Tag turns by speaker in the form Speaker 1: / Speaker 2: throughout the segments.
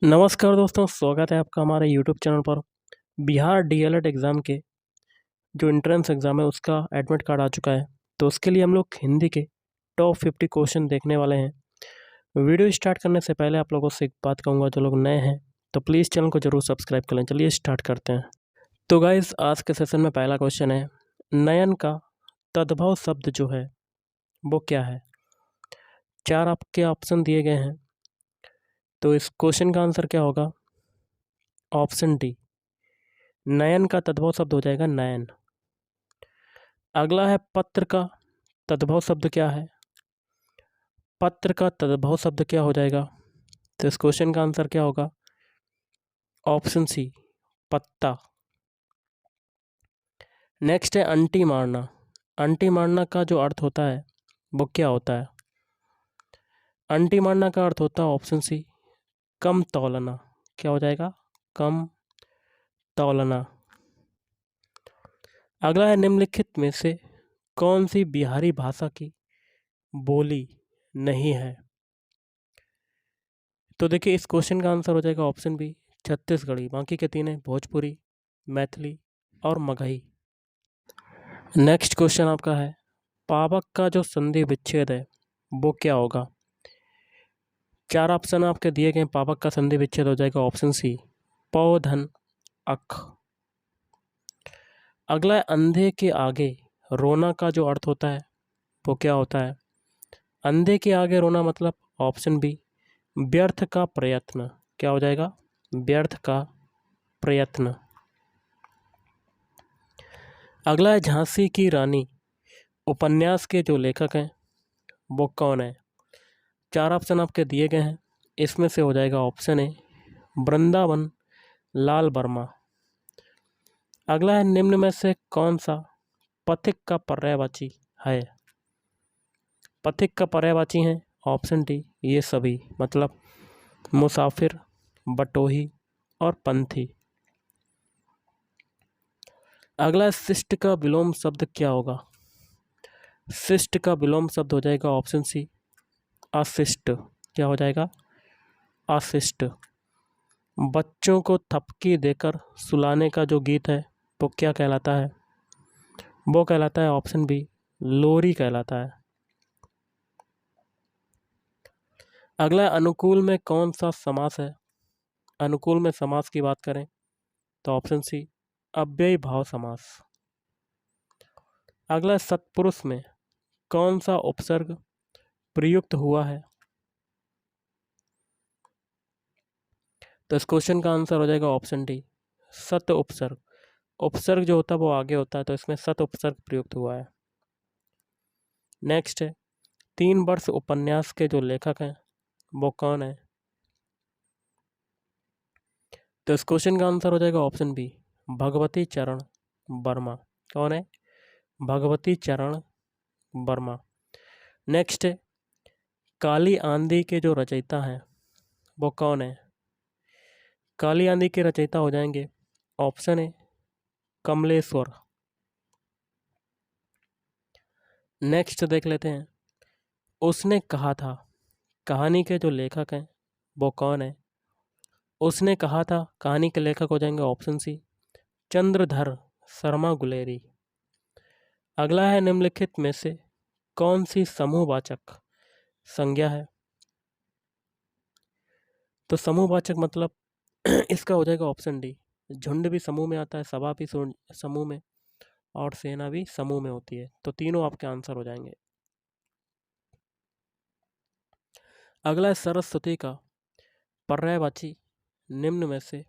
Speaker 1: नमस्कार दोस्तों, स्वागत है आपका हमारे यूट्यूब चैनल पर। बिहार डीएलएड एग्ज़ाम के जो एंट्रेंस एग्ज़ाम है उसका एडमिट कार्ड आ चुका है। तो उसके लिए हम लोग हिंदी के टॉप 50 क्वेश्चन देखने वाले हैं। वीडियो स्टार्ट करने से पहले आप लोगों से एक बात कहूँगा, जो लोग नए हैं तो प्लीज़ चैनल को ज़रूर सब्सक्राइब कर लें। चलिए स्टार्ट करते हैं। तो गाइज़, आज के सेशन में पहला क्वेश्चन है, नयन का तद्भव शब्द जो है वो क्या है। 4 आपके ऑप्शन दिए गए हैं, तो इस क्वेश्चन का आंसर क्या होगा? ऑप्शन डी, नयन का तद्भव शब्द हो जाएगा नयन। अगला है, पत्र का तद्भव शब्द क्या है। पत्र का तद्भव शब्द क्या हो जाएगा? तो इस क्वेश्चन का आंसर क्या होगा? ऑप्शन सी, पत्ता। नेक्स्ट है, अंटी मारना। अंटी मारना का जो अर्थ होता है वो क्या होता है? अंटी मारना का अर्थ होता है ऑप्शन सी, कम तौलना। क्या हो जाएगा? कम तौलना। अगला है, निम्नलिखित में से कौन सी बिहारी भाषा की बोली नहीं है। तो देखिए, इस क्वेश्चन का आंसर हो जाएगा ऑप्शन बी, छत्तीसगढ़ी। बाकी के तीन है भोजपुरी, मैथिली और मगही। नेक्स्ट क्वेश्चन आपका है, पावक का जो संधि विच्छेद है वो क्या होगा। 4 ऑप्शन आपके दिए गए। पावक का संधि विच्छेद हो जाएगा ऑप्शन सी, पौ धन अख। अगला है, अंधे के आगे रोना का जो अर्थ होता है वो क्या होता है। अंधे के आगे रोना मतलब ऑप्शन बी, व्यर्थ का प्रयत्न। क्या हो जाएगा? व्यर्थ का प्रयत्न। अगला है, झांसी की रानी उपन्यास के जो लेखक हैं वो कौन है। 4 ऑप्शन आपके दिए गए हैं, इसमें से हो जाएगा ऑप्शन ए, वृंदावन लाल वर्मा। अगला है, निम्न में से कौन सा पथिक का पर्यायवाची है। पथिक का पर्यायवाची है ऑप्शन डी, ये सभी, मतलब मुसाफिर, बटोही और पंथी। अगला है, शिष्ट का विलोम शब्द क्या होगा। शिष्ट का विलोम शब्द हो जाएगा ऑप्शन सी, अशिष्ट। क्या हो जाएगा? अशिष्ट। बच्चों को थपकी देकर सुलाने का जो गीत है वो क्या कहलाता है। वो कहलाता है ऑप्शन बी, लोरी कहलाता है। अगला, अनुकूल में कौन सा समास है। अनुकूल में समास की बात करें तो ऑप्शन सी, अव्ययी भाव समास। अगला, सत्पुरुष में कौन सा उपसर्ग प्रयुक्त हुआ है। तो इस क्वेश्चन का आंसर हो जाएगा ऑप्शन डी, सत उपसर्ग। उपसर्ग जो होता है वो आगे होता है, तो इसमें सत उपसर्ग प्रयुक्त हुआ है। नेक्स्ट है, 3 वर्ष उपन्यास के जो लेखक हैं वो कौन है। तो इस क्वेश्चन का आंसर हो जाएगा ऑप्शन बी, भगवती चरण वर्मा। कौन है? भगवती चरण वर्मा। नेक्स्ट है, काली आंधी के जो रचयिता हैं वो कौन है। काली आंधी के रचयिता हो जाएंगे ऑप्शन ए, कमलेश्वर। नेक्स्ट देख लेते हैं, उसने कहा था कहानी के जो लेखक हैं वो कौन है। उसने कहा था कहानी के लेखक हो जाएंगे ऑप्शन सी, चंद्रधर शर्मा गुलेरी। अगला है, निम्नलिखित में से कौन सी समूहवाचक संज्ञा है। तो समूहवाचक मतलब इसका हो जाएगा ऑप्शन डी, झुंड भी समूह में आता है, सभा भी समूह में, और सेना भी समूह में होती है। तो तीनों आपके आंसर हो जाएंगे। अगला है, सरस्वती का पर्यायवाची निम्न में से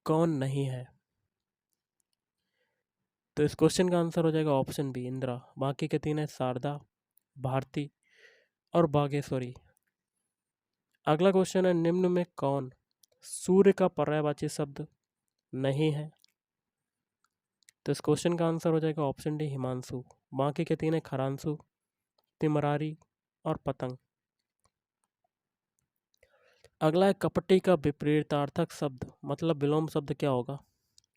Speaker 1: कौन नहीं है। तो इस क्वेश्चन का आंसर हो जाएगा ऑप्शन बी, इंदिरा। बाकी के तीन है शारदा, भारती और बागेश्वरी। अगला क्वेश्चन है, निम्न में कौन सूर्य का पर्यायवाची शब्द नहीं है। तो इस क्वेश्चन का आंसर हो जाएगा ऑप्शन डी, हिमांशु। बाकी के तीन है खरांशु, तिमरारी और पतंग। अगला है, कपटी का विपरीतार्थक शब्द मतलब विलोम शब्द क्या होगा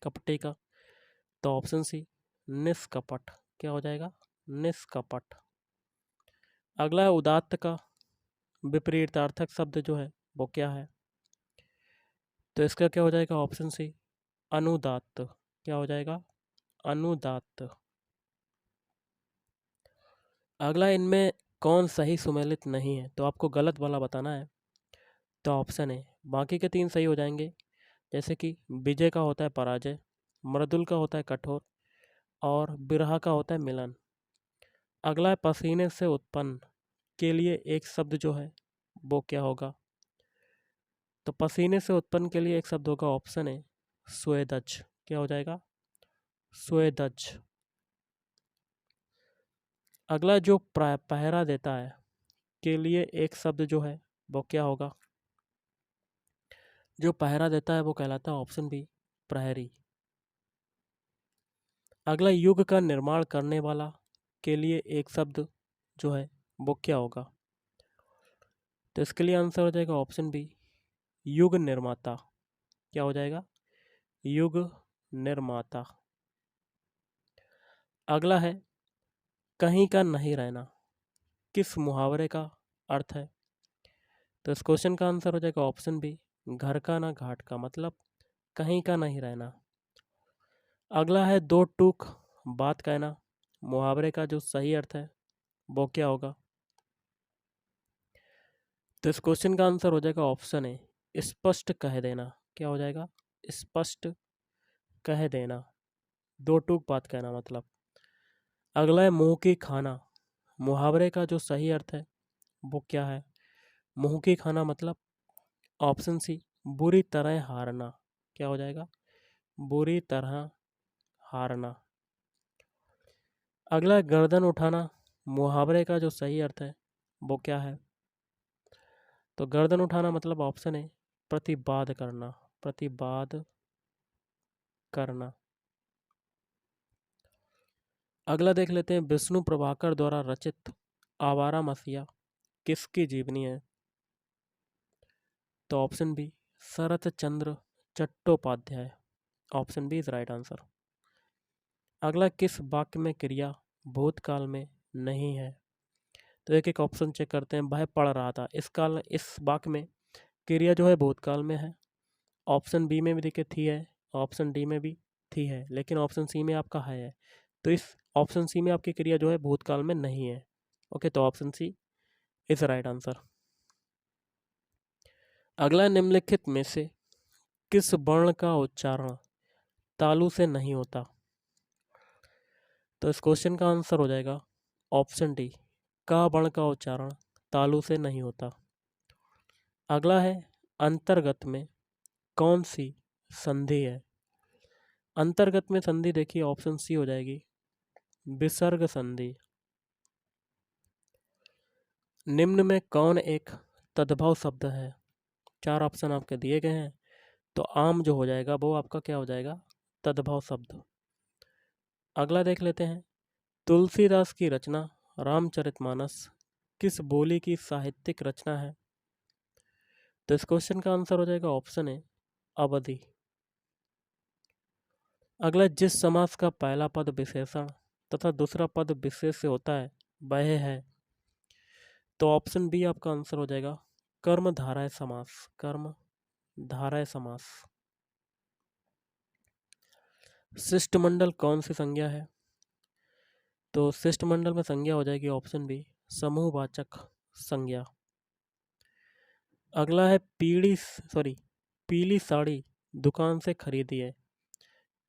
Speaker 1: कपटी का। तो ऑप्शन सी, निष्कपट। क्या हो जाएगा? निष्कपट। अगला है, उदात्त का विपरीतार्थक शब्द जो है वो क्या है। तो इसका क्या हो जाएगा? ऑप्शन सी, अनुदात्त। क्या हो जाएगा? अनुदात्त। अगला, इनमें कौन सही सुमेलित नहीं है? तो आपको गलत वाला बताना है। तो ऑप्शन है, बाकी के 3 सही हो जाएंगे। जैसे कि विजय का होता है पराजय, मृदुल का होता है कठोर, और बिरहा का होता है मिलन। अगला है, पसीने से उत्पन्न के लिए एक शब्द जो है वो क्या होगा? तो पसीने से उत्पन्न के लिए एक शब्द होगा, ऑप्शन है स्वेदज। क्या हो जाएगा? स्वेदज। अगला, जो पहरा देता है के लिए एक शब्द जो है वो क्या होगा? जो पहरा देता है वो कहलाता है, ऑप्शन बी, प्रहरी। अगला, युग का निर्माण करने वाला के लिए एक शब्द जो है वो क्या होगा? तो इसके लिए आंसर हो जाएगा ऑप्शन बी, युग निर्माता। क्या हो जाएगा? युग निर्माता। अगला है, कहीं का नहीं रहना किस मुहावरे का अर्थ है? तो इस क्वेश्चन का आंसर हो जाएगा ऑप्शन बी, घर का ना घाट का, मतलब कहीं का नहीं रहना। अगला है, दो टूक बात कहना मुहावरे का जो सही अर्थ है वो क्या होगा? तो इस क्वेश्चन का आंसर हो जाएगा ऑप्शन है, स्पष्ट कह देना। क्या हो जाएगा? स्पष्ट कह देना, दो टूक बात कहना मतलब। अगला है, मुंह की खाना मुहावरे का जो सही अर्थ है वो क्या है? मुंह की खाना मतलब, ऑप्शन सी, बुरी तरह हारना। क्या हो जाएगा? बुरी तरह हारना। अगला है, गर्दन उठाना मुहावरे का जो सही अर्थ है वो क्या है? तो गर्दन उठाना मतलब ऑप्शन है प्रतिवाद करना। प्रतिवाद करना। अगला देख लेते हैं, विष्णु प्रभाकर द्वारा रचित आवारा मसीहा किसकी जीवनी है? तो option B, Sharat Chandra Chattopadhyay. Option B is right answer. अगला, किस वाक्य में क्रिया भूतकाल में नहीं है? तो एक एक ऑप्शन चेक करते हैं। वह पढ़ रहा था, इस वाक्य में क्रिया जो है भूतकाल में है। ऑप्शन बी में भी देखिए थी है, ऑप्शन डी में भी थी है, लेकिन ऑप्शन सी में आपका है। तो इस ऑप्शन सी में आपकी क्रिया जो है भूतकाल में नहीं है। ओके, तो option C is right answer. अगला, निम्नलिखित में से किस वर्ण का उच्चारण तालु से नहीं होता? तो इस क्वेश्चन का आंसर हो जाएगा ऑप्शन डी, का वर्ण का उच्चारण तालु से नहीं होता। अगला है, अंतर्गत में कौन सी संधि है? अंतर्गत में संधि देखिए ऑप्शन सी हो जाएगी, विसर्ग संधि। निम्न में कौन एक तद्भव शब्द है? 4 ऑप्शन आपके दिए गए हैं, तो आम जो हो जाएगा वो आपका क्या हो जाएगा? तद्भव शब्द। अगला देख लेते हैं, तुलसीदास की रचना रामचरितमानस किस बोली की साहित्यिक रचना है? तो इस क्वेश्चन का आंसर हो जाएगा ऑप्शन है अवधि। अगला, जिस समास का पहला पद विशेषण तथा दूसरा पद विशेष से होता है वह है? तो ऑप्शन बी आपका आंसर हो जाएगा कर्मधारय समास। कर्मधारय समास। शिष्टमंडल कौन सी संज्ञा है? तो शिष्टमंडल में संज्ञा हो जाएगी ऑप्शन बी, समूहवाचक संज्ञा। अगला है, पीली साड़ी दुकान से खरीदी है,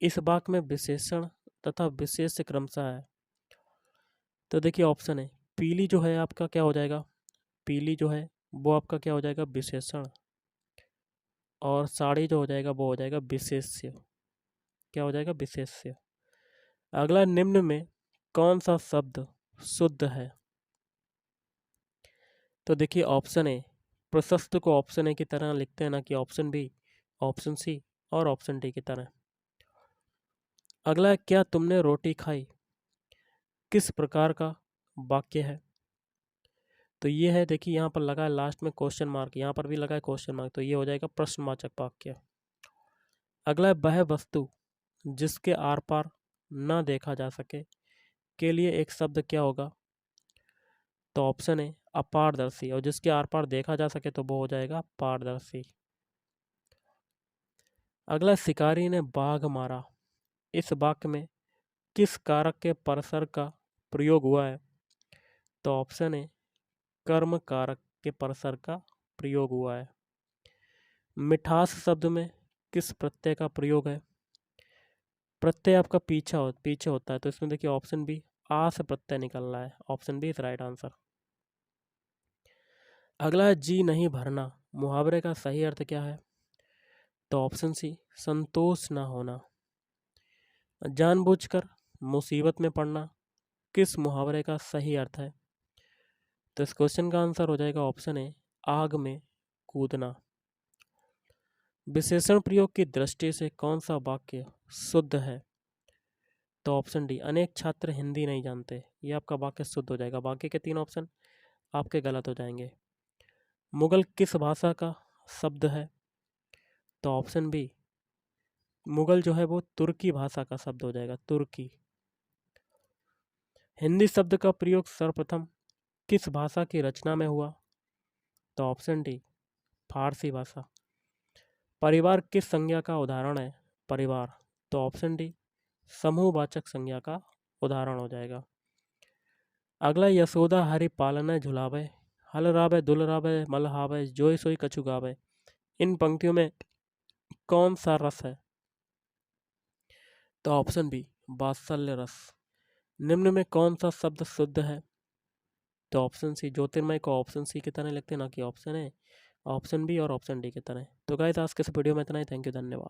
Speaker 1: इस वाक्य में विशेषण तथा विशेष क्रमशः है। तो देखिए ऑप्शन है, पीली जो है आपका क्या हो जाएगा? पीली जो है वो आपका क्या हो जाएगा? विशेषण। और साड़ी जो हो जाएगा वो हो जाएगा विशेष्य। क्या हो जाएगा? विशेष्य। अगला, निम्न में कौन सा शब्द शुद्ध है? तो देखिए ऑप्शन ए, प्रशस्त को ऑप्शन ए की तरह लिखते हैं ना कि ऑप्शन बी, ऑप्शन सी और ऑप्शन डी की तरह। अगला, क्या तुमने रोटी खाई किस प्रकार का वाक्य है? तो ये है, देखिए यहाँ पर लगा है लास्ट में क्वेश्चन मार्क, यहाँ पर भी लगा है क्वेश्चन मार्क, तो ये हो जाएगा प्रश्नवाचक वाक्य। अगला है, वह वस्तु जिसके आर पार ना देखा जा सके के लिए एक शब्द क्या होगा? तो ऑप्शन है अपारदर्शी, और जिसके आर पार देखा जा सके तो वो हो जाएगा पारदर्शी। अगला, शिकारी ने बाघ मारा, इस वाक्य में किस कारक के परसर का प्रयोग हुआ है? तो ऑप्शन ए, कर्म कारक के परसर का प्रयोग हुआ है। मिठास शब्द में किस प्रत्यय का प्रयोग है? प्रत्यय आपका पीछे होता है, तो इसमें देखिए ऑप्शन बी, आ से प्रत्यय निकल रहा है। Option B is right answer. अगला है, जी नहीं भरना, मुहावरे का सही अर्थ क्या है? तो ऑप्शन सी, संतोष ना होना। जानबूझकर मुसीबत में पड़ना, किस मुहावरे का सही अर्थ है? तो इस क्वेश्चन का आंसर हो जाएगा ऑप्शन ए, आग में कूदना। विशेषण प्रयोग की दृष्टि से कौन सा वाक्य शुद्ध है? तो ऑप्शन डी, अनेक छात्र हिंदी नहीं जानते, ये आपका वाक्य शुद्ध हो जाएगा। बाकी के 3 ऑप्शन आपके गलत हो जाएंगे। मुगल किस भाषा का शब्द है? तो ऑप्शन बी, मुगल जो है वो तुर्की भाषा का शब्द हो जाएगा, तुर्की। हिंदी शब्द का प्रयोग सर्वप्रथम किस भाषा की रचना में हुआ? तो ऑप्शन डी, फारसी भाषा। परिवार किस संज्ञा का उदाहरण है? परिवार, तो ऑप्शन डी, समूहवाचक संज्ञा का उदाहरण हो जाएगा। अगला, यशोदा हरि पालने झुलावे, हल रावे दुल रावे मल हावे, जोई सोई कछु गावे, इन पंक्तियों में कौन सा रस है? तो ऑप्शन बी, वात्सल्य रस। निम्न में कौन सा शब्द शुद्ध है? तो ऑप्शन सी, ज्योतिर्मय को ऑप्शन सी की तरह लिखते हैं, ना कि ऑप्शन ए, ऑप्शन बी और ऑप्शन डी की तरह। तो गाइस आज के इस वीडियो में इतना ही। थैंक यू, धन्यवाद।